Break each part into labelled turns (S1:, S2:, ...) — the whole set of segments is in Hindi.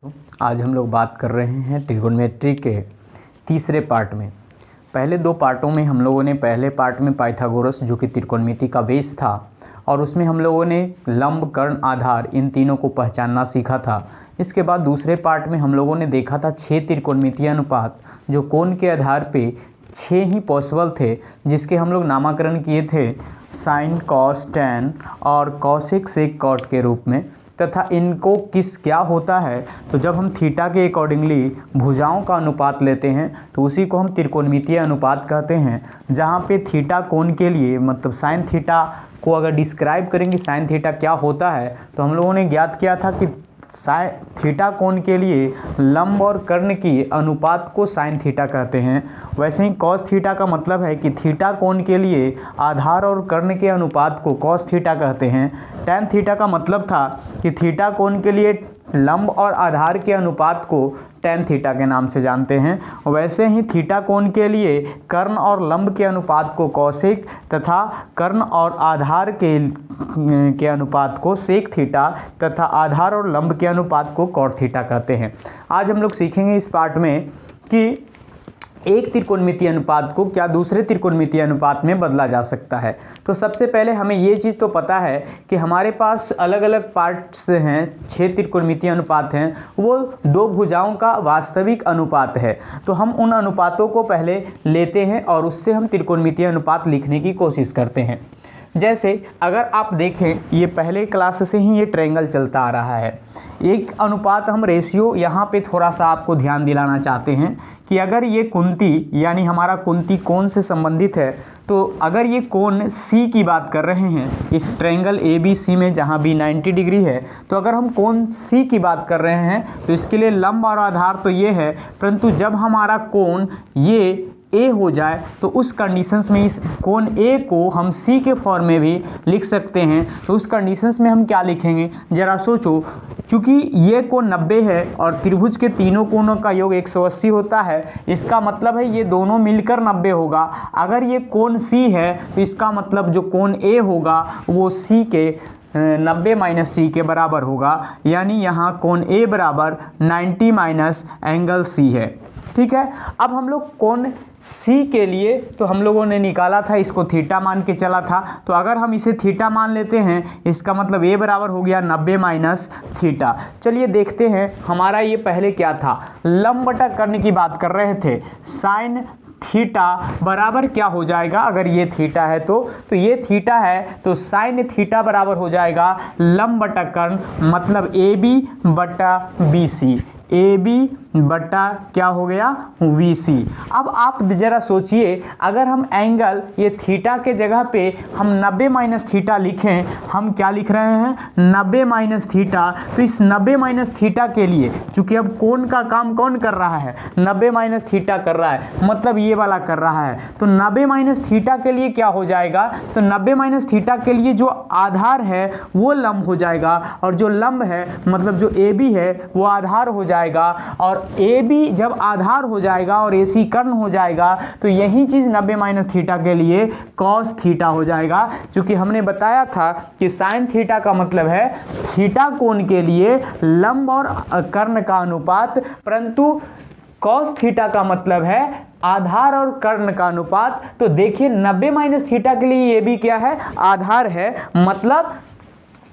S1: आज हम लोग बात कर रहे हैं ट्रिगोनोमेट्री के तीसरे पार्ट में। पहले दो पार्टों में हम लोगों ने पहले पार्ट में पाइथागोरस जो कि त्रिकोणमिति का बेस था और उसमें हम लोगों ने लंब, कर्ण, आधार इन तीनों को पहचानना सीखा था। इसके बाद दूसरे पार्ट में हम लोगों ने देखा था 6 त्रिकोणमितीय अनुपात जो कोण के आधार पे 6 ही पॉसिबल थे, जिसके हम लोग नामकरण किए थे साइन, कॉस, टैन और कॉसेक, सेक, कॉट के रूप में। तथा इनको क्या होता है तो जब हम थीटा के अकॉर्डिंगली भुजाओं का अनुपात लेते हैं तो उसी को हम त्रिकोणमितीय अनुपात कहते हैं, जहाँ पे थीटा कोण के लिए मतलब साइन थीटा को अगर डिस्क्राइब करेंगे साइन थीटा क्या होता है तो हम लोगों ने ज्ञात किया था कि थीटा कोण के लिए लंब और कर्ण की अनुपात को साइन थीटा कहते हैं। वैसे ही कॉस थीटा का मतलब है कि थीटा कोण के लिए आधार और कर्ण के अनुपात को कॉस थीटा कहते हैं। टैन थीटा का मतलब था कि थीटा कोण के लिए लंब और आधार के अनुपात को टैन थीटा के नाम से जानते हैं। वैसे ही थीटा कोण के लिए कर्ण और लंब के अनुपात को कॉसेक तथा कर्ण और आधार के अनुपात को सेक थीटा तथा आधार और लंब के अनुपात को कॉट थीटा कहते हैं। आज हम लोग सीखेंगे इस पार्ट में कि एक त्रिकोणमितीय अनुपात को क्या दूसरे त्रिकोणमितीय अनुपात में बदला जा सकता है। तो सबसे पहले हमें ये चीज़ तो पता है कि हमारे पास अलग अलग पार्ट्स हैं, 6 त्रिकोणमितीय अनुपात हैं, वो दो भुजाओं का वास्तविक अनुपात है। तो हम उन अनुपातों को पहले लेते हैं और उससे हम त्रिकोणमितीय अनुपात लिखने की कोशिश करते हैं। जैसे अगर आप देखें ये पहले क्लास से ही ये ट्रायंगल चलता आ रहा है। एक अनुपात हम रेशियो यहाँ पे थोड़ा सा आपको ध्यान दिलाना चाहते हैं कि अगर ये कुंती यानी हमारा कुंती कोण से संबंधित है तो अगर ये कोण C की बात कर रहे हैं इस ट्रायंगल ABC में जहाँ भी 90 डिग्री है, तो अगर हम कोण C की बात कर रहे हैं तो इसके लिए लंब और आधार तो ये है, परंतु जब हमारा कोण ये A हो जाए तो उस कंडीशंस में इस कोण A को हम C के फॉर्म में भी लिख सकते हैं। तो उस कंडीशंस में हम क्या लिखेंगे ज़रा सोचो, क्योंकि ये कोण 90 है और त्रिभुज के तीनों कोणों का योग 180 होता है, इसका मतलब है ये दोनों मिलकर 90 होगा। अगर ये कोण C है तो इसका मतलब जो कोण A होगा वो C के 90 माइनस C के बराबर होगा, यानी यहाँ कोण A बराबर 90 माइनस एंगल C है। ठीक है, अब हम लोग कोण C के लिए तो हम लोगों ने निकाला था, इसको थीटा मान के चला था। तो अगर हम इसे थीटा मान लेते हैं इसका मतलब A बराबर हो गया 90 माइनस थीटा। चलिए देखते हैं हमारा ये पहले क्या था, लंब बटा कर्ण की बात कर रहे थे। साइन थीटा बराबर क्या हो जाएगा, अगर ये थीटा है तो ये थीटा है तो साइन थीटा बराबर हो जाएगा लंब बटा कर्ण मतलब AB बटा BC। AB बटा क्या हो गया VC। अब आप ज़रा सोचिए अगर हम एंगल ये थीटा के जगह पे हम 90 माइनस थीटा लिखें, हम क्या लिख रहे हैं 90 माइनस थीटा। तो इस 90 माइनस थीटा के लिए चूँकि अब कोण का काम कौन कर रहा है 90 माइनस थीटा कर रहा है, मतलब ये वाला कर रहा है। तो 90 माइनस थीटा के लिए क्या हो जाएगा, तो 90 माइनस थीटा के लिए जो आधार है वो लंब हो जाएगा और जो लंब है मतलब जो AB है वो आधार हो जाएगा। और AB जब आधार हो जाएगा और AC कर्ण हो जाएगा तो यही चीज़ 90 माइनस थीटा के लिए कॉस थीटा हो जाएगा। क्योंकि हमने बताया था कि साइन थीटा का मतलब है थीटा कोण के लिए लंब और कर्ण का अनुपात, परंतु कॉस थीटा का मतलब है आधार और कर्ण का अनुपात। तो देखिए 90 माइनस थीटा के लिए ये भी क्या है आधार है, मतलब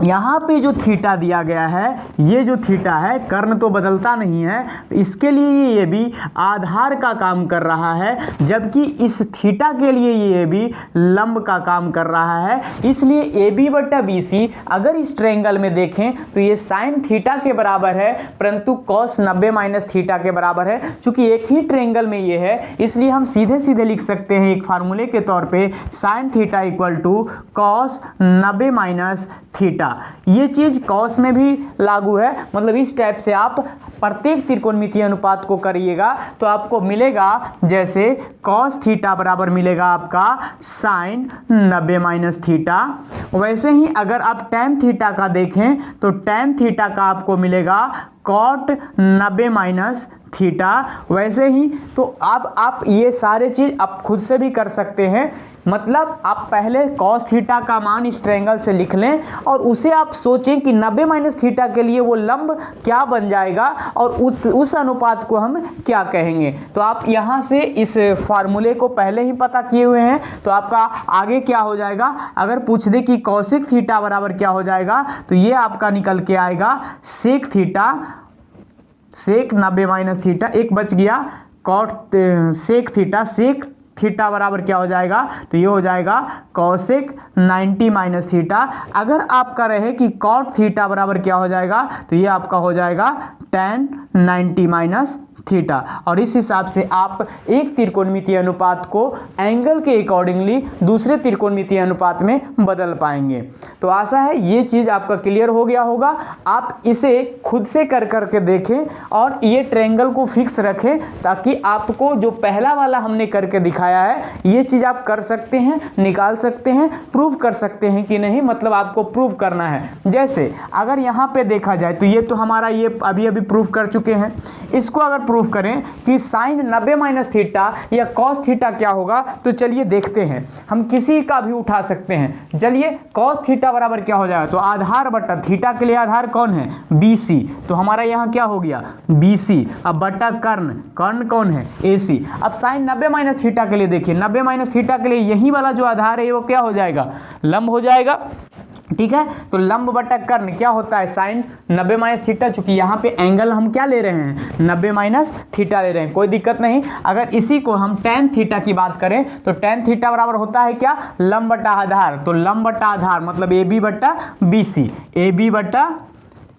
S1: यहाँ पे जो थीटा दिया गया है ये जो थीटा है कर्ण तो बदलता नहीं है, इसके लिए ये भी आधार का काम कर रहा है, जबकि इस थीटा के लिए ये भी लंब का काम कर रहा है। इसलिए AB बटा BC अगर इस ट्रायंगल में देखें तो ये साइन थीटा के बराबर है, परंतु कॉस 90 माइनस थीटा के बराबर है। चूंकि एक ही ट्रायंगल में ये है इसलिए हम सीधे सीधे लिख सकते हैं एक फार्मूले के तौर पे sine theta equal to cos 90 minus theta. ये चीज़ कॉस में भी लागू है, मतलब इस टाइप से आप प्रत्येक त्रिकोणमितीय अनुपात को करिएगा तो आपको मिलेगा जैसे कॉस थीटा बराबर मिलेगा आपका साइन 90 माइनस थीटा। वैसे ही अगर आप टैन थीटा का देखें तो टैन थीटा का आपको मिलेगा कॉट 90 माइनस थीटा। वैसे ही तो अब आप ये सारे चीज़ आप खुद से भी कर सकते हैं। मतलब आप पहले कॉस थीटा का मान इस ट्रायंगल से लिख लें और उसे आप सोचें कि 90 माइनस थीटा के लिए वो लंब क्या बन जाएगा और उस अनुपात को हम क्या कहेंगे। तो आप यहाँ से इस फार्मूले को पहले ही पता किए हुए हैं, तो आपका आगे क्या हो जाएगा, अगर पूछ दे कि कॉसेक थीटा बराबर क्या हो जाएगा, तो ये आपका निकल के आएगा sec theta, sec 90 minus theta, एक बच गया cot sec theta, sec theta बराबर क्या हो जाएगा, तो ये हो जाएगा कॉसेक 90 माइनस थीटा। अगर आपका रहे कि कॉट थीटा बराबर क्या हो जाएगा, तो ये आपका हो जाएगा tan 90 माइनस थीटा। और इस हिसाब से आप एक त्रिकोणमितीय अनुपात को एंगल के अकॉर्डिंगली दूसरे त्रिकोणमितीय अनुपात में बदल पाएंगे। तो आशा है ये चीज़ आपका क्लियर हो गया होगा। आप इसे खुद से कर करके देखें और ये ट्रायंगल को फिक्स रखें ताकि आपको जो पहला वाला हमने करके दिखाया है ये चीज़ आप कर सकते हैं, निकाल सकते हैं, प्रूव कर सकते हैं कि नहीं, मतलब आपको प्रूव करना है। जैसे अगर यहाँ पे देखा जाए तो ये तो हमारा ये अभी अभी प्रूव कर चुके हैं। इसको अगर प्रूव करें कि साइन 90 माइनस थीटा या कॉस थीटा क्या होगा, तो चलिए देखते हैं। हम किसी का भी उठा सकते हैं। चलिए कॉस थीटा बराबर क्या हो जाएगा, तो आधार बटा थीटा के लिए आधार कौन है, BC, तो हमारा यहाँ क्या हो गया BC। अब बटा कर्ण, कर्ण कौन है AC। अब साइन 90 माइनस थीटा के लिए देखिए, 90 माइनस थीटा के लिए यही वाला जो आधार है वो क्या हो जाएगा, लंब हो जाएगा। ठीक है, तो लंब बटा कर्ण क्या होता है, साइन 90 माइनस थीटा। चूंकि यहाँ पे एंगल हम क्या ले रहे हैं, 90 माइनस थीटा ले रहे हैं, कोई दिक्कत नहीं। अगर इसी को हम tan थीटा की बात करें तो tan थीटा बराबर होता है क्या, लंब बटा आधार। तो लंब बटा आधार मतलब AB बटा BC, AB बटा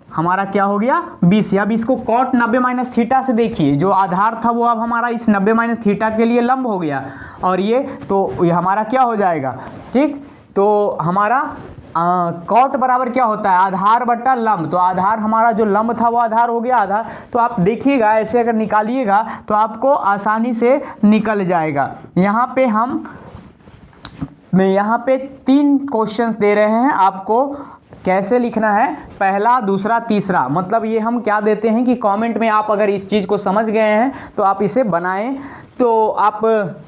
S1: हमारा क्या हो गया BC। अब इसको कॉट 90 माइनस थीटा से देखिए, जो आधार था वो अब हमारा इस 90 माइनस थीटा के लिए लंब हो गया और ये तो ये हमारा क्या हो जाएगा। ठीक, तो हमारा कॉट बराबर क्या होता है, आधार बटा लंब। तो आधार हमारा जो लंब था वो आधार हो गया आधार। तो आप देखिएगा ऐसे अगर निकालिएगा तो आपको आसानी से निकल जाएगा। यहाँ पे हम यहाँ पे 3 क्वेश्चंस दे रहे हैं आपको, कैसे लिखना है, पहला, दूसरा, तीसरा। मतलब ये हम क्या देते हैं कि कमेंट में आप अगर इस चीज़ को समझ गए हैं तो आप इसे बनाएं, तो आप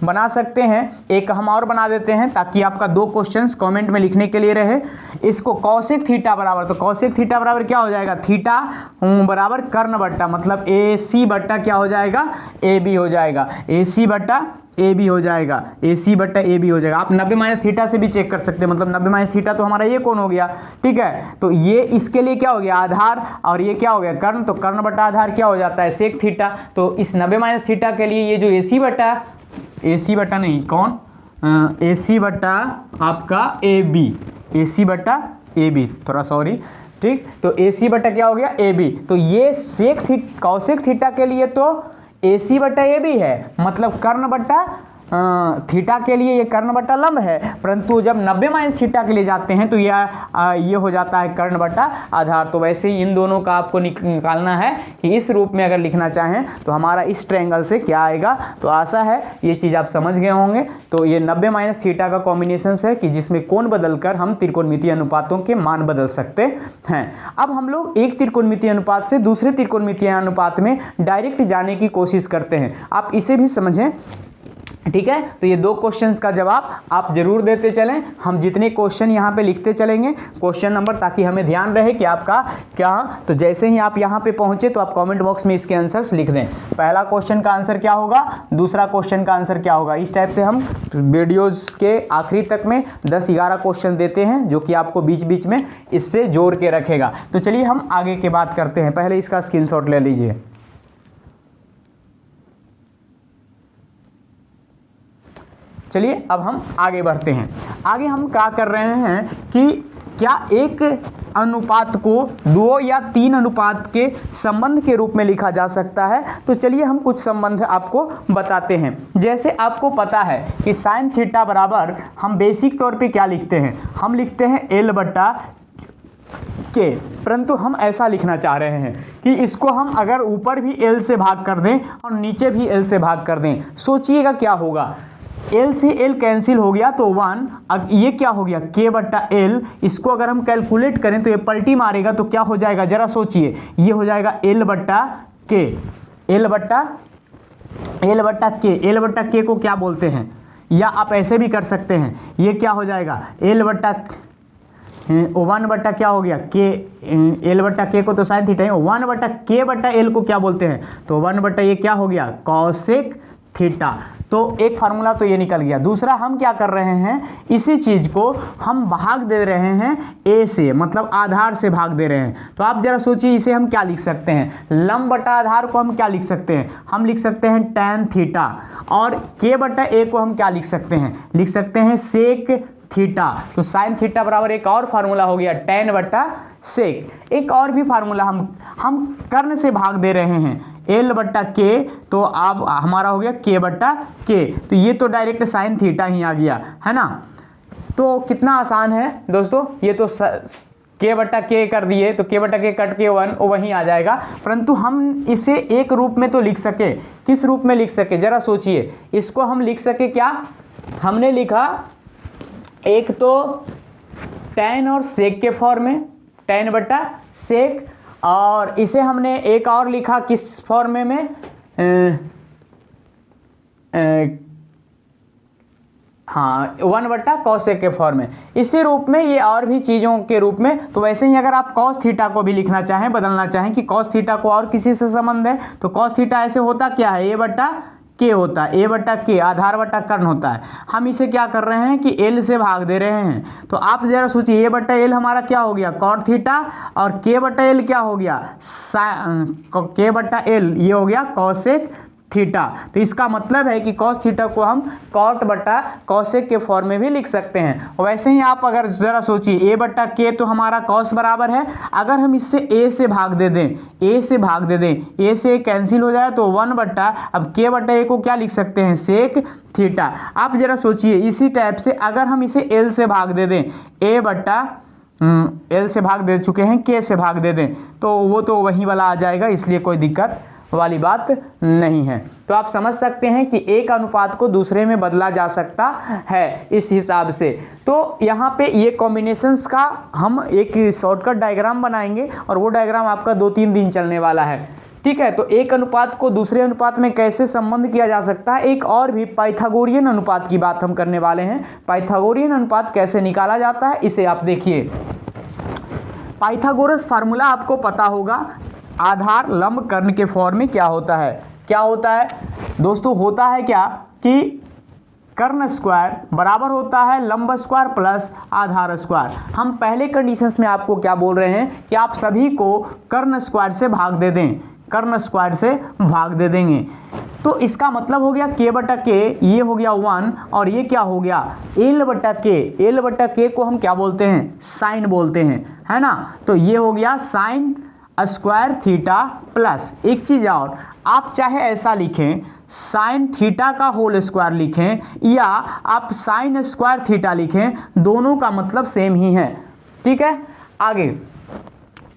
S1: बना सकते हैं। एक हम और बना देते हैं ताकि आपका 2 क्वेश्चंस कमेंट में लिखने के लिए रहे। इसको कॉसेक थीटा बराबर, तो कॉसेक थीटा बराबर क्या हो जाएगा, थीटा बराबर कर्ण बट्टा, मतलब AC बट्टा क्या हो जाएगा, AB हो जाएगा, AC बट्टा AB हो जाएगा, AC बट्टा AB हो जाएगा। आप 90 माइनस थीटा से भी चेक कर सकते हैं, मतलब 90 माइनस थीटा तो हमारा ये कौन हो गया। ठीक है, तो ये इसके लिए क्या हो गया आधार और ये क्या हो गया कर्ण, तो कर्ण बटा आधार क्या हो जाता है सेक थीटा। तो इस 90 माइनस थीटा के लिए ये जो AC बटा नहीं कौन, AC बटा आपका AB, AC बटा AB, थोड़ा सॉरी। ठीक, तो AC बटा क्या हो गया AB। तो ये सेक थीटा कॉसेक थीटा के लिए तो AC बटा AB है, मतलब कर्ण बटा थीटा के लिए ये कर्ण बटा लंब है, परंतु जब 90 माइनस थीटा के लिए जाते हैं तो ये हो जाता है कर्ण बटा आधार। तो वैसे ही इन दोनों का आपको निकालना है कि इस रूप में अगर लिखना चाहें तो हमारा इस ट्रायंगल से क्या आएगा। तो आशा है ये चीज़ आप समझ गए होंगे। तो ये 90 माइनस थीटा का कॉम्बिनेशन है कि जिसमें कोण बदलकर हम त्रिकोणमितीय अनुपातों के मान बदल सकते हैं। अब हम लोग एक त्रिकोणमितीय अनुपात से दूसरे त्रिकोणमितीय अनुपात में डायरेक्ट जाने की कोशिश करते हैं, आप इसे भी समझें। ठीक है, तो ये 2 क्वेश्चंस का जवाब आप जरूर देते चलें। हम जितने क्वेश्चन यहाँ पे लिखते चलेंगे क्वेश्चन नंबर, ताकि हमें ध्यान रहे कि आपका क्या। तो जैसे ही आप यहाँ पे पहुँचे तो आप कमेंट बॉक्स में इसके आंसर्स लिख दें। पहला क्वेश्चन का आंसर क्या होगा, दूसरा क्वेश्चन का आंसर क्या होगा। इस टाइप से हम वीडियोज़ के आखिरी तक में 10-11 क्वेश्चन देते हैं जो कि आपको बीच बीच में इससे जोड़ के रखेगा। तो चलिए हम आगे की बात करते हैं। पहले इसका स्क्रीनशॉट ले लीजिए। चलिए अब हम आगे बढ़ते हैं। आगे हम क्या कर रहे हैं कि क्या एक अनुपात को 2 या 3 अनुपात के संबंध के रूप में लिखा जा सकता है। तो चलिए हम कुछ संबंध आपको बताते हैं। जैसे आपको पता है कि साइन थीटा बराबर हम बेसिक तौर पे क्या लिखते हैं, हम लिखते हैं L बटा K, परंतु हम ऐसा लिखना चाह रहे हैं कि इसको हम अगर ऊपर भी L से भाग कर दें और नीचे भी L से भाग कर दें, सोचिएगा क्या होगा। एल से एल कैंसिल हो गया तो 1। अब ये क्या हो गया k बट्टा एल, इसको अगर हम कैलकुलेट करें तो ये पलटी मारेगा तो क्या हो जाएगा जरा सोचिए, ये हो जाएगा एल बट्टा के, एल बट्टा के। एल बट्टा के को क्या बोलते हैं, या आप ऐसे भी कर सकते हैं, ये क्या हो जाएगा एल बट्टा 1 बट्टा क्या हो गया के, एल बट्टा के को तो साइन थीटा है, 1 बट्टा के बट्टा एल को क्या बोलते हैं, तो 1 बट्टा ये क्या हो गया कॉसेक थीटा। तो एक फार्मूला तो ये निकल गया। दूसरा हम क्या कर रहे हैं, इसी चीज़ को हम भाग दे रहे हैं ए से, मतलब आधार से भाग दे रहे हैं। तो आप जरा सोचिए इसे हम क्या लिख सकते हैं, लंब बटा आधार को हम क्या लिख सकते हैं, हम लिख सकते हैं tan थीटा, और के बटा ए को हम क्या लिख सकते हैं, लिख सकते हैं सेक थीटा। तो साइन थीटा बराबर एक और फार्मूला हो गया tan बटा सेक। एक और भी फार्मूला हम कर्ण से भाग दे रहे हैं, एल बट्टा के, तो अब हमारा हो गया के बट्टा के, तो ये तो डायरेक्ट साइन थीटा ही आ गया है ना। तो कितना आसान है दोस्तों, ये तो के बट्टा के कर दिए तो के बट्टा के कट के 1 वहीं आ जाएगा, परंतु हम इसे एक रूप में तो लिख सके। किस रूप में लिख सके जरा सोचिए, इसको हम लिख सके क्या, हमने लिखा एक तो tan और सेक के फॉर्म में, tan बट्टा सेक, और इसे हमने एक और लिखा किस फॉर्म में हाँ 1 बट्टा कॉसेक के फॉर्म में, इसी रूप में ये और भी चीज़ों के रूप में। तो वैसे ही अगर आप कॉस थीटा को भी लिखना चाहें, बदलना चाहें कि कॉस थीटा को और किसी से संबंध है, तो कॉस थीटा ऐसे होता क्या है, ए बट्टा के होता है, ए बट्टा के आधार बट्टा कर्ण होता है। हम इसे क्या कर रहे हैं कि एल से भाग दे रहे हैं। तो आप जरा सोचिए, ए बट्टा एल हमारा क्या हो गया कॉट थीटा, और के बट्टा एल क्या हो गया के बट्टा एल ये हो गया कॉसेक थीटा। तो इसका मतलब है कि कॉस थीटा को हम कॉट बट्टा कॉसेक के फॉर्म में भी लिख सकते हैं। और वैसे ही आप अगर ज़रा सोचिए, ए बट्टा के तो हमारा कॉस बराबर है, अगर हम इससे ए से भाग दे दें, ए से भाग दे दें, ए से कैंसिल हो जाए तो 1 बट्टा, अब के बट्टा ए को क्या लिख सकते हैं सेक थीटा। आप ज़रा सोचिए इसी टाइप से अगर हम इसे एल से भाग दे दें, ए बट्टा एल से भाग दे चुके हैं, के से भाग दे दें, तो वो तो वहीं वाला आ जाएगा, इसलिए कोई दिक्कत वाली बात नहीं है। तो आप समझ सकते हैं कि एक अनुपात को दूसरे में बदला जा सकता है इस हिसाब से। तो यहाँ पे ये कॉम्बिनेशंस का हम एक शॉर्टकट डायग्राम बनाएंगे, और वो डायग्राम आपका 2-3 दिन चलने वाला है, ठीक है। तो एक अनुपात को दूसरे अनुपात में कैसे संबंध किया जा सकता है, एक और भी पाइथागोरियन अनुपात की बात हम करने वाले हैं। पाइथागोरियन अनुपात कैसे निकाला जाता है इसे आप देखिए। पाइथागोरस फार्मूला आपको पता होगा, आधार लंब कर्ण के फॉर्म में क्या होता है, क्या होता है दोस्तों, होता है क्या कि कर्ण स्क्वायर बराबर होता है लंब स्क्वायर प्लस आधार स्क्वायर। हम पहले कंडीशंस में आपको क्या बोल रहे हैं कि आप सभी को कर्ण स्क्वायर से भाग दे दें, कर्ण स्क्वायर से भाग दे देंगे। तो इसका मतलब हो गया के बटा के, ये हो गया 1, और ये क्या हो गया एल बटा के। एल बटा के को हम क्या बोलते हैं, साइन बोलते हैं, है ना। तो ये हो गया साइन स्क्वायर थीटा प्लस, एक चीज़ और, आप चाहे ऐसा लिखें साइन थीटा का होल स्क्वायर लिखें, या आप साइन स्क्वायर थीटा लिखें, दोनों का मतलब सेम ही है, ठीक है। आगे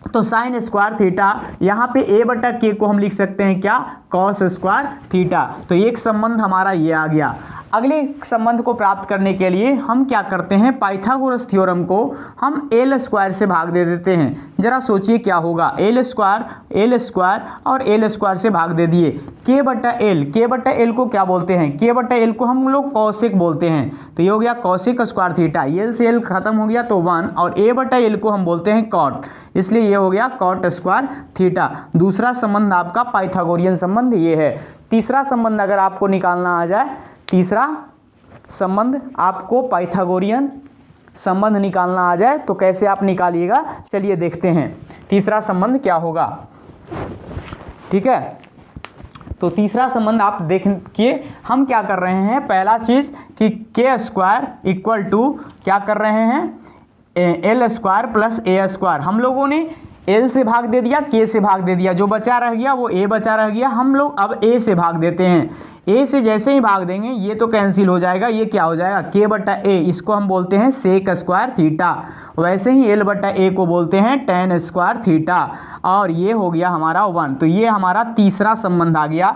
S1: तो साइन स्क्वायर थीटा, यहाँ पे ए बटा के को हम लिख सकते हैं क्या कॉस स्क्वायर थीटा। तो एक संबंध हमारा ये आ गया। अगले संबंध को प्राप्त करने के लिए हम क्या करते हैं, पाइथागोरस थ्योरम को हम एल स्क्वायर से भाग दे देते हैं। जरा सोचिए क्या होगा, एल स्क्वायर और एल स्क्वायर से भाग दे दिए, के बटा एल, के बटा एल को क्या बोलते हैं, के बटा एल को हम लोग कॉसेक बोलते हैं। तो ये हो गया कॉसेक स्क्वायर थीटा, एल से एल खत्म हो गया तो 1, और ए बटा एल को हम बोलते हैं कॉट, इसलिए ये हो गया कॉट स्क्वायर थीटा। दूसरा संबंध आपका पाइथागोरियन संबंध ये है। तीसरा संबंध अगर आपको निकालना आ जाए, तीसरा संबंध आपको पाइथागोरियन संबंध निकालना आ जाए तो कैसे आप निकालिएगा, चलिए देखते हैं तीसरा संबंध क्या होगा, ठीक है। तो तीसरा संबंध आप देखिए, हम क्या कर रहे हैं, पहला चीज़ कि के स्क्वायर इक्वल टू क्या कर रहे हैं एल स्क्वायर प्लस ए स्क्वायर। हम लोगों ने एल से भाग दे दिया, के से भाग दे दिया, जो बचा रह गया वो ए बचा रह गया, हम लोग अब ए से भाग देते हैं। ए से जैसे ही भाग देंगे ये तो कैंसिल हो जाएगा, ये क्या हो जाएगा के बटा ए, इसको हम बोलते हैं सेक स्क्वायर थीटा। वैसे ही एल बटा ए को बोलते हैं tan स्क्वायर थीटा, और ये हो गया हमारा 1। तो ये हमारा तीसरा संबंध आ गया।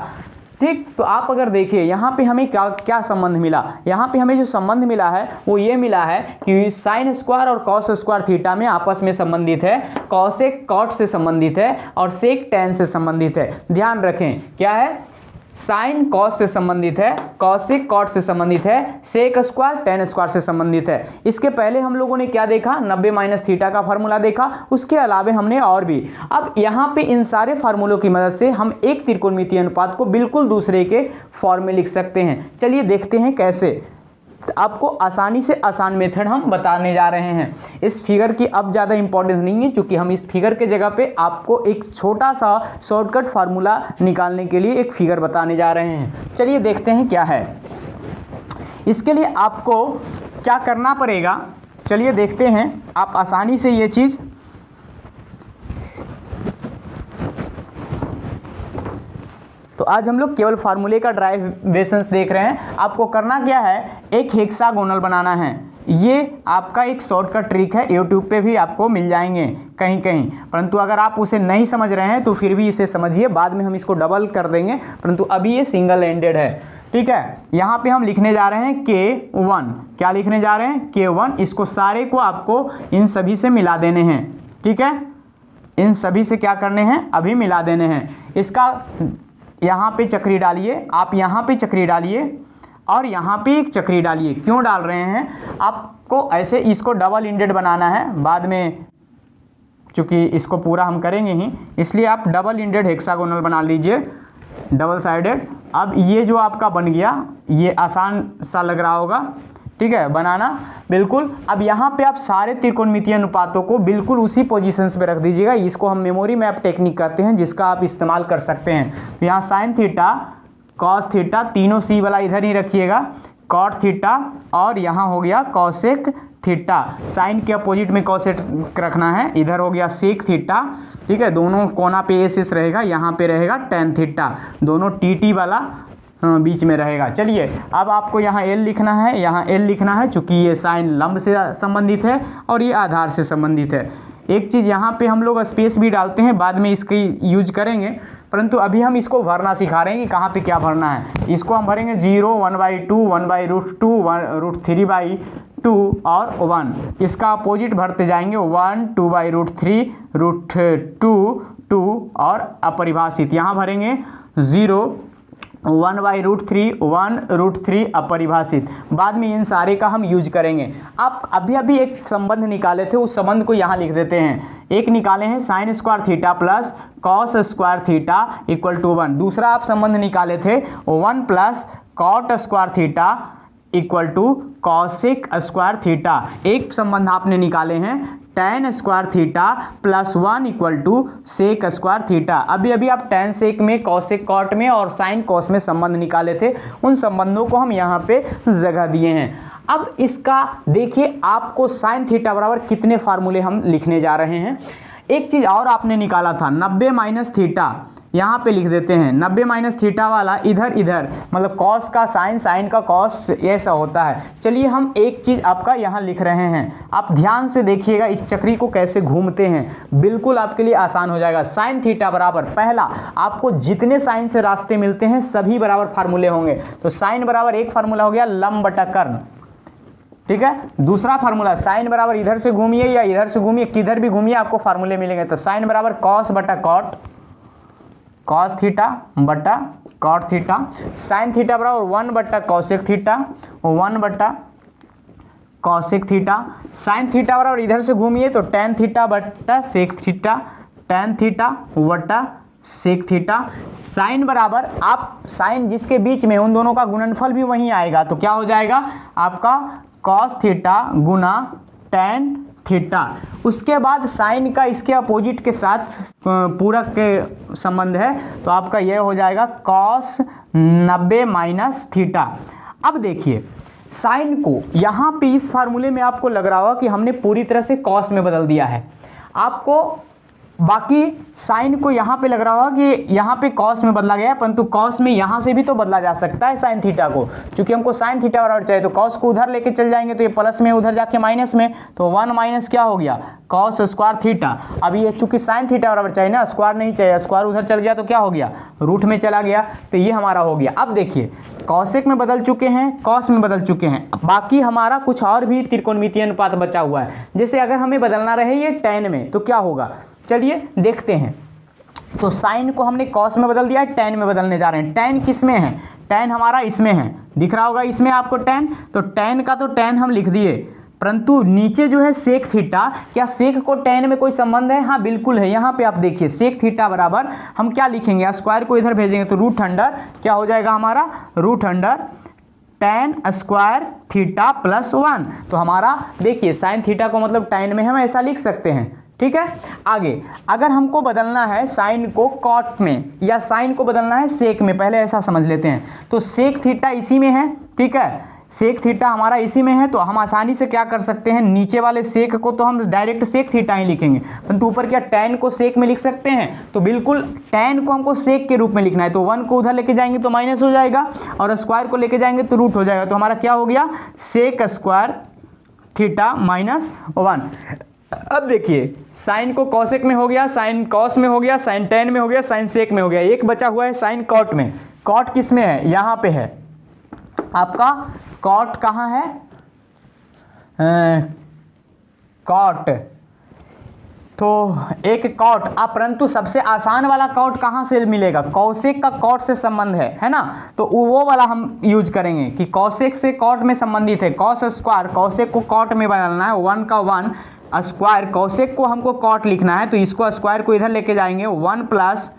S1: ठीक। तो आप अगर देखिए यहाँ पे हमें क्या क्या संबंध मिला, यहाँ पे हमें जो संबंध मिला है वो ये मिला है कि साइन स्क्वायर और कॉस स्क्वायर थीटा में आपस में संबंधित है, कॉसेक कॉट से संबंधित है और सेक टैन से संबंधित है। ध्यान रखें क्या है, साइन कॉस से संबंधित है, कॉसेक कॉट से संबंधित है, सेक स्क्वायर टैन स्क्वायर से संबंधित है। इसके पहले हम लोगों ने क्या देखा, 90 माइनस थीटा का फार्मूला देखा, उसके अलावा हमने और भी। अब यहाँ पे इन सारे फार्मूलों की मदद से हम एक त्रिकोणमितीय अनुपात को बिल्कुल दूसरे के फॉर्म में लिख सकते हैं। चलिए देखते हैं कैसे। तो आपको आसानी से आसान मेथड हम बताने जा रहे हैं। इस फिगर की अब ज़्यादा इंपॉर्टेंस नहीं है, क्योंकि हम इस फिगर के जगह पे आपको एक छोटा सा शॉर्टकट फार्मूला निकालने के लिए एक फिगर बताने जा रहे हैं। चलिए देखते हैं क्या है। इसके लिए आपको क्या करना पड़ेगा, चलिए देखते हैं। आप आसानी से ये चीज़ तो आज हम लोग केवल फार्मूले का डेरिवेशंस देख रहे हैं। आपको करना क्या है, एक हेक्सागोनल बनाना है। ये आपका एक शॉर्टकट ट्रिक है, यूट्यूब पे भी आपको मिल जाएंगे कहीं कहीं, परंतु अगर आप उसे नहीं समझ रहे हैं तो फिर भी इसे समझिए, बाद में हम इसको डबल कर देंगे, परंतु अभी ये सिंगल एंडेड है। ठीक है, यहाँ पे हम लिखने जा रहे हैं K1। क्या लिखने जा रहे हैं, K1। इसको सारे को आपको इन सभी से मिला देने हैं। ठीक है, इन सभी से क्या करने हैं, अभी मिला देने हैं। इसका यहाँ पे चक्री डालिए, आप यहाँ पे चक्री डालिए और यहाँ पे एक चक्री डालिए। क्यों डाल रहे हैं, आपको ऐसे इसको डबल इंडेड बनाना है बाद में, चूँकि इसको पूरा हम करेंगे ही, इसलिए आप डबल इंडेड हेक्सागोनल बना लीजिए, डबल साइडेड। अब ये जो आपका बन गया, ये आसान सा लग रहा होगा, ठीक है, बनाना बिल्कुल। अब यहाँ पे आप सारे त्रिकोणमितीय अनुपातों को बिल्कुल उसी पोजीशंस पे रख दीजिएगा। इसको हम मेमोरी मैप टेक्निक कहते हैं, जिसका आप इस्तेमाल कर सकते हैं। तो यहाँ साइन थीटा, कॉस थीटा, तीनों सी वाला इधर ही रखिएगा, कॉट थीटा, और यहाँ हो गया कॉसेक थीटा। साइन के अपोजिट में कॉसेक रखना है, इधर हो गया सेक थीटा। ठीक है, दोनों कोना पे एस रहेगा, यहाँ पे रहेगा टैन थीटा, दोनों टी वाला बीच में रहेगा। चलिए अब आपको यहाँ एल लिखना है, यहाँ एल लिखना है, चूँकि ये साइन लंब से संबंधित है और ये आधार से संबंधित है। एक चीज़ यहाँ पे हम लोग स्पेस भी डालते हैं, बाद में इसकी यूज करेंगे, परंतु अभी हम इसको भरना सिखा रहे हैं कि कहाँ पे क्या भरना है। इसको हम भरेंगे 0, 1/2, 1/√2, √3/2 और 1। इसका अपोजिट भरते जाएंगे, 1, 2/√3, √2, 2 और अपरिभाषित यहाँ भरेंगे 0, 1/√3, 1√3 अपरिभाषित। बाद में इन सारे का हम यूज करेंगे। आप अभी एक संबंध निकाले थे, उस संबंध को यहाँ लिख देते हैं। एक निकाले हैं sine square theta plus cos square theta equal to 1। दूसरा आप संबंध निकाले थे 1 plus cot square theta equal to cosec square theta. एक संबंध आपने निकाले हैं tan square theta plus 1 equal to sec square theta. अभी आप tan सेक में, कॉसेक कॉट में और साइन कॉस में संबंध निकाले थे, उन संबंधों को हम यहाँ पे जगह दिए हैं। अब इसका देखिए, आपको साइन थीटा बराबर कितने फार्मूले हम लिखने जा रहे हैं। एक चीज़ और आपने निकाला था 90 माइनस थीटा, यहाँ पे लिख देते हैं 90 माइनस थीटा वाला इधर, मतलब कॉस का साइन, साइन का कॉस, ऐसा होता है। चलिए हम एक चीज़ आपका यहाँ लिख रहे हैं, आप ध्यान से देखिएगा इस चक्री को कैसे घूमते हैं, बिल्कुल आपके लिए आसान हो जाएगा। साइन थीटा बराबर, पहला आपको जितने साइन से रास्ते मिलते हैं सभी बराबर फार्मूले होंगे। तो साइन बराबर एक फार्मूला हो गया लंब बटा कर्ण, ठीक है। दूसरा फार्मूला साइन बराबर इधर से घूमिए या इधर से घूमिए, किधर भी घूमिए आपको फार्मूले मिलेंगे। तो साइन बराबर कॉस बटा कॉट, कॉस थीटा बटा कॉट थीटा। साइन थीटा बराबर 1 बटा कॉसेक थीटा, 1 बटा कॉसेक थीटा। साइन थीटा बराबर इधर से घूमिए तो टैन थीटा बटा सेक थीटा, टैन थीटा बटा सेक थीटा। साइन बराबर, आप साइन जिसके बीच में उन दोनों का गुणनफल भी वहीं आएगा, तो क्या हो जाएगा आपका कॉस थीटा गुना टैन थीटा। उसके बाद साइन का इसके अपोजिट के साथ पूरक के संबंध है, तो आपका यह हो जाएगा कॉस 90 माइनस थीटा। अब देखिए साइन को यहाँ पे इस फार्मूले में आपको लग रहा होगा कि हमने पूरी तरह से कॉस में बदल दिया है। आपको बाकी साइन को यहाँ पे लग रहा होगा कि यहाँ पे कॉस में बदला गया है, परंतु कॉस में यहाँ से भी तो बदला जा सकता है साइन थीटा को, क्योंकि हमको साइन थीटा बराबर चाहिए, तो कॉस को उधर लेके चल जाएंगे तो ये प्लस में, उधर जाके माइनस में, तो 1 माइनस क्या हो गया कॉस स्क्वायर थीटा। अब ये चूंकि साइन थीटा बराबर चाहिए ना, स्क्वायर नहीं चाहिए, स्क्वायर उधर चल गया तो क्या हो गया रूट में चला गया, तो ये हमारा हो गया। अब देखिए कॉसेक में बदल चुके हैं, कॉस में बदल चुके हैं, बाकी हमारा कुछ और भी त्रिकोणमितीय अनुपात बचा हुआ है। जैसे अगर हमें बदलना रहे ये tan में तो क्या होगा, चलिए देखते हैं। तो साइन को हमने कॉस में बदल दिया है, tan में बदलने जा रहे हैं। tan किस में है, tan हमारा इसमें है, दिख रहा होगा इसमें आपको tan, तो tan का तो tan हम लिख दिए, परंतु नीचे जो है सेक थीटा, क्या सेक को tan में कोई संबंध है, हाँ बिल्कुल है। यहाँ पे आप देखिए सेक थीटा बराबर हम क्या लिखेंगे, स्क्वायर को इधर भेजेंगे तो रूट अंडर क्या हो जाएगा हमारा, root under tan square theta plus 1। तो हमारा देखिए साइन थीटा को मतलब tan में हम ऐसा लिख सकते हैं, ठीक है। आगे अगर हमको बदलना है साइन को कॉट में या साइन को बदलना है सेक में, पहले ऐसा समझ लेते हैं। तो सेक थीटा इसी में है, ठीक है, सेक थीटा हमारा इसी में है, तो हम आसानी से क्या कर सकते हैं, नीचे वाले सेक को तो हम डायरेक्ट सेक थीटा ही लिखेंगे, परंतु ऊपर क्या tan को सेक में लिख सकते हैं, तो बिल्कुल tan को हमको सेक के रूप में लिखना है, तो 1 को उधर लेके जाएंगे तो माइनस हो जाएगा और स्क्वायर को लेके जाएंगे तो रूट हो जाएगा। तो हमारा क्या हो गया सेक स्क्वायर थीटा माइनस 1। अब देखिए साइन को कॉसेक में हो गया, साइन कॉस में हो गया, साइन tan में हो गया, साइन सेक में हो गया, एक बचा हुआ है साइन कॉट में। कॉट किस में है, यहाँ पे है आपका कॉट, कहाँ है कॉट, तो एक कॉट। अब परंतु सबसे आसान वाला कॉट कहाँ से मिलेगा, कॉसेक का कॉट से संबंध है ना, तो वो वाला हम यूज करेंगे कि कॉसेक से कॉट में संबंधित है। कॉस स्क्वायर कॉसेक को कॉट में बदलना है, 1 का 1 स्क्वायर, कॉसेक को हमको कॉट लिखना है, तो इसको स्क्वायर को इधर लेके जाएंगे 1 प्लस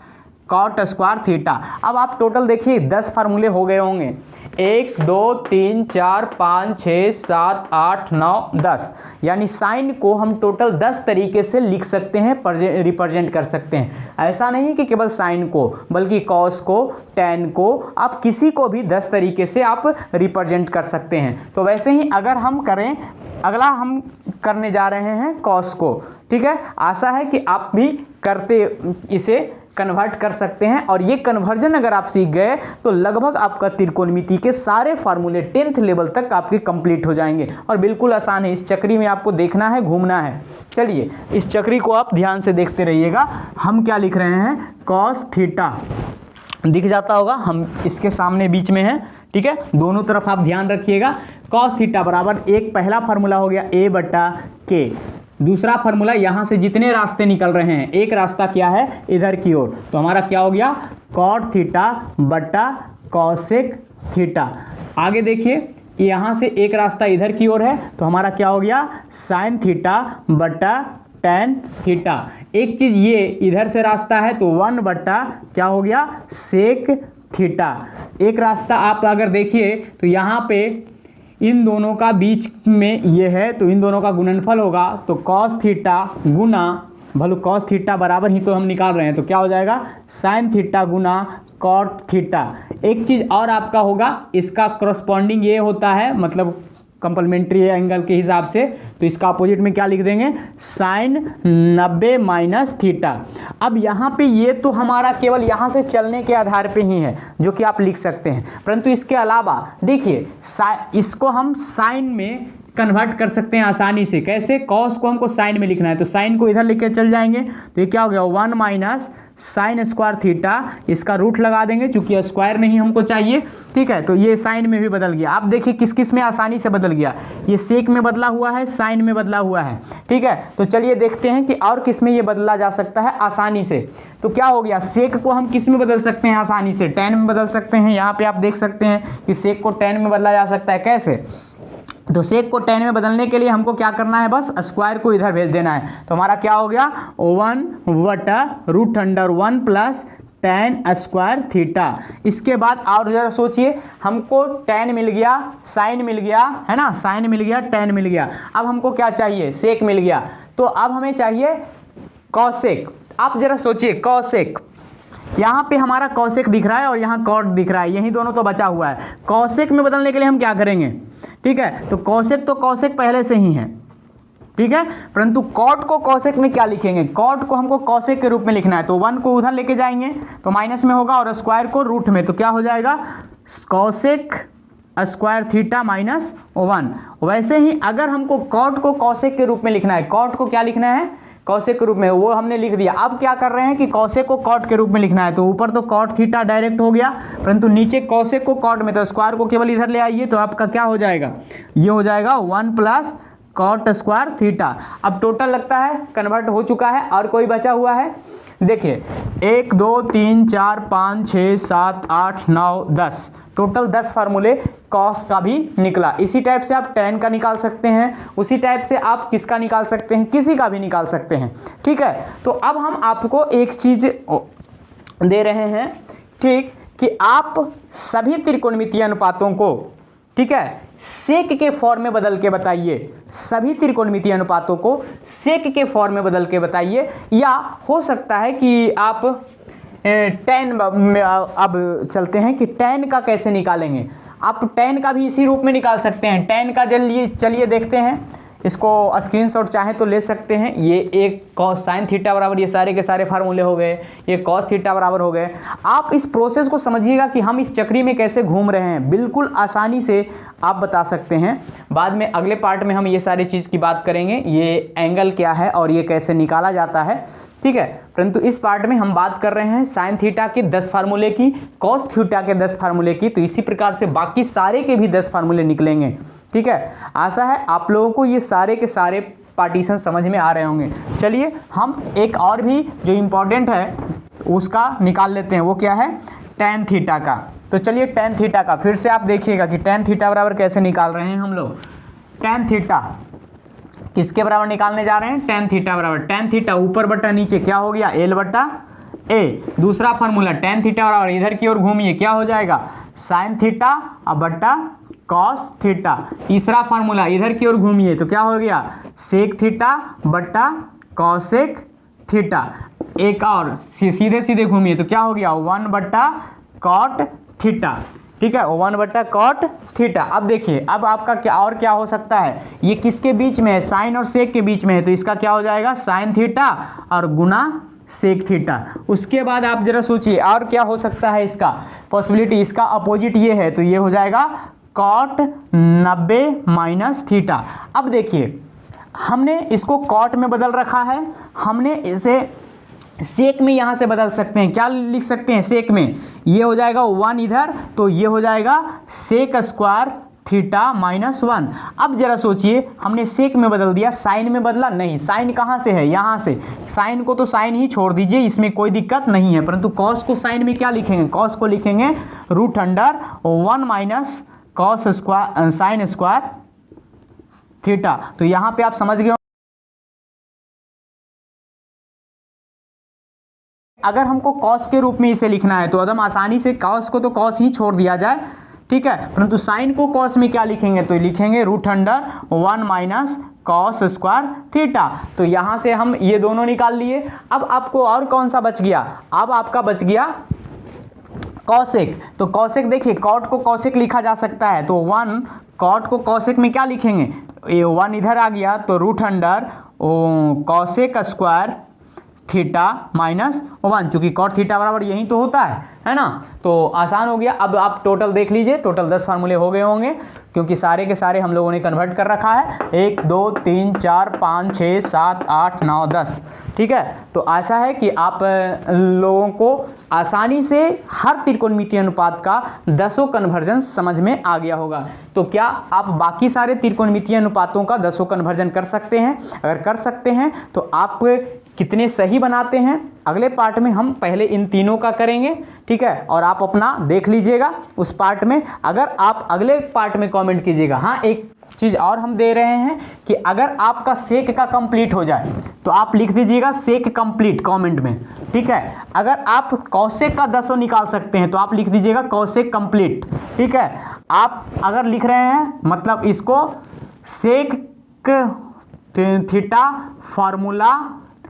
S1: कॉट स्क्वायर थीटा। अब आप टोटल देखिए 10 फार्मूले हो गए होंगे, 1 2 3 4 5 6 7 8 9 10, यानी साइन को हम टोटल 10 तरीके से लिख सकते हैं, रिप्रेजेंट कर सकते हैं। ऐसा नहीं कि केवल साइन को, बल्कि कॉस को, tan को, आप किसी को भी 10 तरीके से आप रिप्रेजेंट कर सकते हैं। तो वैसे ही अगर हम करें, अगला हम करने जा रहे हैं कॉस को, ठीक है। आशा है कि आप भी करते इसे कन्वर्ट कर सकते हैं, और ये कन्वर्जन अगर आप सीख गए तो लगभग आपका त्रिकोणमिति के सारे फार्मूले 10th लेवल तक आपके कंप्लीट हो जाएंगे, और बिल्कुल आसान है। इस चक्री में आपको देखना है, घूमना है। चलिए इस चक्री को आप ध्यान से देखते रहिएगा। हम क्या लिख रहे हैं, कॉस थीटा दिख जाता होगा, हम इसके सामने बीच में है, ठीक है, दोनों तरफ आप ध्यान रखिएगा। कॉस थीटा बराबर एक पहला फार्मूला हो गया a/k, दूसरा फार्मूला यहाँ से जितने रास्ते निकल रहे हैं, एक रास्ता क्या है इधर की ओर, तो हमारा क्या हो गया कॉट थीटा बटा कॉसेक थीटा। आगे देखिए यहाँ से एक रास्ता इधर की ओर है, तो हमारा क्या हो गया साइन थीटा बटा tan थीटा। एक चीज़ ये इधर से रास्ता है तो 1 बटा क्या हो गया सेक थीटा। एक रास्ता आप अगर देखिए तो यहाँ पे इन दोनों का बीच में ये है, तो इन दोनों का गुणनफल होगा, तो कॉस थीटा गुना भले कॉस थीटा बराबर ही तो हम निकाल रहे हैं, तो क्या हो जाएगा साइन थीटा गुना कॉट थीटा। एक चीज़ और आपका होगा, इसका करस्पॉन्डिंग ये होता है, मतलब कंप्लीमेंट्री एंगल के हिसाब से, तो इसका अपोजिट में क्या लिख देंगे साइन 90 माइनस थीटा। अब यहाँ पे ये तो हमारा केवल यहाँ से चलने के आधार पे ही है जो कि आप लिख सकते हैं, परंतु इसके अलावा देखिए इसको हम साइन में कन्वर्ट कर सकते हैं आसानी से। कैसे, कॉस को हमको साइन में लिखना है, तो साइन को इधर लेके चल जाएंगे, तो ये क्या हो गया 1 माइनस साइन स्क्वायर थीटा, इसका रूट लगा देंगे चूंकि स्क्वायर नहीं हमको चाहिए, ठीक है। तो ये साइन में भी बदल गया। आप देखिए किस किस में आसानी से बदल गया, ये सेक में बदला हुआ है, साइन में बदला हुआ है, ठीक है। तो चलिए देखते हैं कि और किस में ये बदला जा सकता है आसानी से। तो क्या हो गया, सेक को हम किस में बदल सकते हैं आसानी से, tan में बदल सकते हैं। यहाँ पे आप देख सकते हैं कि सेक को tan में बदला जा सकता है। कैसे, तो सेक को tan में बदलने के लिए हमको क्या करना है, बस स्क्वायर को इधर भेज देना है, तो हमारा क्या हो गया 1 बटा root under 1 plus tan square theta. इसके बाद और ज़रा सोचिए, हमको tan मिल गया, साइन मिल गया, है ना, साइन मिल गया, tan मिल गया, अब हमको क्या चाहिए सेक मिल गया, तो अब हमें चाहिए कॉसेक। आप ज़रा सोचिए कॉसेक, यहाँ पे हमारा कॉसेक दिख रहा है और यहाँ कॉट दिख रहा है, यही दोनों तो बचा हुआ है। कॉसेक में बदलने के लिए हम क्या करेंगे, ठीक है, तो कॉसेक पहले से ही है, ठीक है। परंतु कॉट को कॉसेक में क्या लिखेंगे, कॉट को हमको कॉसेक के रूप में लिखना है, तो 1 को उधर लेके जाएंगे तो माइनस में होगा और स्क्वायर को रूट में, तो क्या हो जाएगा कॉसेक स्क्वायर थीटा माइनस 1। वैसे ही अगर हमको कॉट को कॉसेक के रूप में लिखना है, कॉट को क्या लिखना है कॉसेक के रूप में, वो हमने लिख दिया। अब क्या कर रहे हैं कि कॉसेक को कॉट के रूप में लिखना है, तो ऊपर तो कॉट थीटा डायरेक्ट हो गया, परंतु नीचे कॉसेक को कॉट में, तो स्क्वायर को केवल इधर ले आइए, तो आपका क्या हो जाएगा, ये हो जाएगा 1 प्लस कॉट स्क्वायर थीटा। अब टोटल लगता है कन्वर्ट हो चुका है और कोई बचा हुआ है, देखिए 1 2 3 4 5 6 7 8 9 10, टोटल 10 फार्मूले कॉस का भी निकला। इसी टाइप से आप tan का निकाल सकते हैं, उसी टाइप से आप किसका निकाल सकते हैं, किसी का भी निकाल सकते हैं, ठीक है। तो अब हम आपको एक चीज़ दे रहे हैं, ठीक, कि आप सभी त्रिकोणमितीय अनुपातों को, ठीक है, सेक के फॉर्म में बदल के बताइए, सभी त्रिकोणमितीय अनुपातों को सेक के फॉर्म में बदल के बताइए, या हो सकता है कि आप tan में अब चलते हैं कि tan का कैसे निकालेंगे। आप tan का भी इसी रूप में निकाल सकते हैं। tan का चलिए देखते हैं, इसको स्क्रीनशॉट चाहें तो ले सकते हैं। ये एक कॉस साइन थीटा बराबर, ये सारे के सारे फार्मूले हो गए, ये कॉस थीटा बराबर हो गए। आप इस प्रोसेस को समझिएगा कि हम इस चक्री में कैसे घूम रहे हैं, बिल्कुल आसानी से आप बता सकते हैं। बाद में अगले पार्ट में हम ये सारी चीज़ की बात करेंगे, ये एंगल क्या है और ये कैसे निकाला जाता है, ठीक है। परंतु इस पार्ट में हम बात कर रहे हैं साइन थीटा के 10 फार्मूले की, कॉस थीटा के 10 फार्मूले की, तो इसी प्रकार से बाकी सारे के भी 10 फार्मूले निकलेंगे, ठीक है। आशा है आप लोगों को ये सारे के सारे पार्टीशन समझ में आ रहे होंगे। चलिए हम एक और भी जो इम्पोर्टेंट है उसका निकाल लेते हैं, वो क्या है tan थीटा का। तो चलिए tan थीटा का फिर से आप देखिएगा कि tan थीटा बराबर कैसे निकाल रहे हैं हम लोग। tan थीटा किसके बराबर निकालने जा रहे हैं, tan थीटा बराबर, tan थीटा ऊपर बटा नीचे क्या हो गया l बटा a। दूसरा फार्मूला tan थीटा बराबर, इधर की ओर घूमिए क्या हो जाएगा साइन थीटा अब बटा कॉस थीटा। तीसरा फार्मूला इधर की ओर घूमिए तो क्या हो गया सेक थीटा बटा कॉसेक थीटा। एक और सीधे सीधे घूमिए तो क्या हो गया 1 बटा कॉट थीटा, ठीक है, 1 बटा कॉट थीटा। अब देखिए अब आपका क्या और क्या हो सकता है, ये किसके बीच में है, साइन और सेक के बीच में है, तो इसका क्या हो जाएगा साइन थीटा और गुना सेक थीटा। उसके बाद आप जरा सोचिए और क्या हो सकता है इसका पॉसिबिलिटी, इसका अपोजिट ये है, तो ये हो जाएगा कॉट 90 माइनस थीटा। अब देखिए हमने इसको कॉट में बदल रखा है, हमने इसे सेक में यहाँ से बदल सकते हैं, क्या लिख सकते हैं सेक में, ये हो जाएगा 1 इधर, तो ये हो जाएगा सेक स्क्वायर थीटा माइनस 1। अब जरा सोचिए हमने सेक में बदल दिया, साइन में बदला नहीं, साइन कहाँ से है यहाँ से, साइन को तो साइन ही छोड़ दीजिए, इसमें कोई दिक्कत नहीं है, परंतु कॉस को साइन में क्या लिखेंगे, कॉस को लिखेंगे root under 1 minus cos square sine square theta. तो यहाँ पे आप समझ गए, अगर हमको कॉस के रूप में इसे लिखना है तो एकदम आसानी से कॉस को तो कॉस ही छोड़ दिया जाए, ठीक है, परंतु साइन को कॉस में क्या लिखेंगे, तो लिखेंगे root under 1 minus cos square theta. तो यहाँ से हम ये दोनों निकाल लिए। अब आपको और कौन सा बच गया, अब आपका बच गया कॉसेक। तो कॉसेक देखिए कॉट को कॉसेक लिखा जा सकता है, तो 1 कॉट को कॉसेक में क्या लिखेंगे, ये 1 इधर आ गया तो root under cosec square theta minus 1, चूंकि कॉट थीटा बराबर यही तो होता है ना, तो आसान हो गया। अब आप टोटल देख लीजिए, टोटल 10 फार्मूले हो गए होंगे, क्योंकि सारे के सारे हम लोगों ने कन्वर्ट कर रखा है, 1 2 3 4 5 6 7 8 9 10, ठीक है। तो आशा है कि आप लोगों को आसानी से हर त्रिकोणमितीय अनुपात का 10 कन्वर्जन समझ में आ गया होगा। तो क्या आप बाकी सारे त्रिकोणमितीय अनुपातों का 10 कन्वर्जन कर सकते हैं, अगर कर सकते हैं तो आप कितने सही बनाते हैं, अगले पार्ट में हम पहले इन तीनों का करेंगे, ठीक है, और आप अपना देख लीजिएगा उस पार्ट में। अगर आप अगले पार्ट में कमेंट कीजिएगा। हाँ एक चीज़ और हम दे रहे हैं कि अगर आपका सेक का कंप्लीट हो जाए तो आप लिख दीजिएगा सेक कंप्लीट कमेंट में, ठीक है। अगर आप कॉसेक का 10 निकाल सकते हैं तो आप लिख दीजिएगा कॉसेक कंप्लीट, ठीक है। आप अगर लिख रहे हैं मतलब इसको सेक थीटा फार्मूला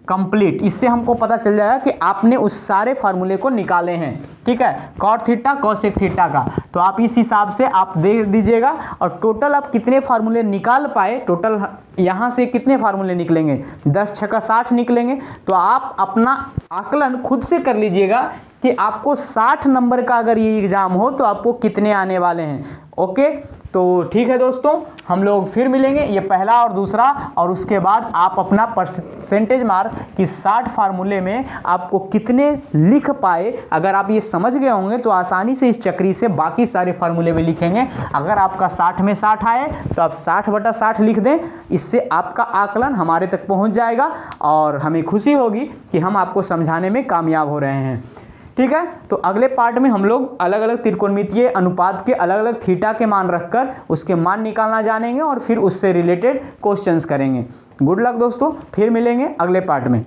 S1: कंप्लीट। इससे हमको पता चल जाएगा कि आपने उस सारे फार्मूले को निकाले हैं, ठीक है, कॉट थीटा कोसेक थीटा का। तो आप इस हिसाब से आप दे दीजिएगा और टोटल आप कितने फार्मूले निकाल पाए, टोटल यहाँ से कितने फार्मूले निकलेंगे, 10 छक्का 60 निकलेंगे। तो आप अपना आकलन खुद से कर लीजिएगा कि आपको 60 नंबर का अगर ये एग्ज़ाम हो तो आपको कितने आने वाले हैं। ओके, तो ठीक है दोस्तों, हम लोग फिर मिलेंगे, ये पहला और दूसरा, और उसके बाद आप अपना परसेंटेज मार्क कि 60 फार्मूले में आपको कितने लिख पाए। अगर आप ये समझ गए होंगे तो आसानी से इस चक्री से बाकी सारे फार्मूले भी लिखेंगे। अगर आपका 60 में 60 आए तो आप 60/60 लिख दें, इससे आपका आकलन हमारे तक पहुंच जाएगा और हमें खुशी होगी कि हम आपको समझाने में कामयाब हो रहे हैं। ठीक है, तो अगले पार्ट में हम लोग अलग अलग त्रिकोणमितीय अनुपात के अलग अलग थीटा के मान रखकर उसके मान निकालना जानेंगे और फिर उससे रिलेटेड क्वेश्चंस करेंगे। गुड लक दोस्तों, फिर मिलेंगे अगले पार्ट में।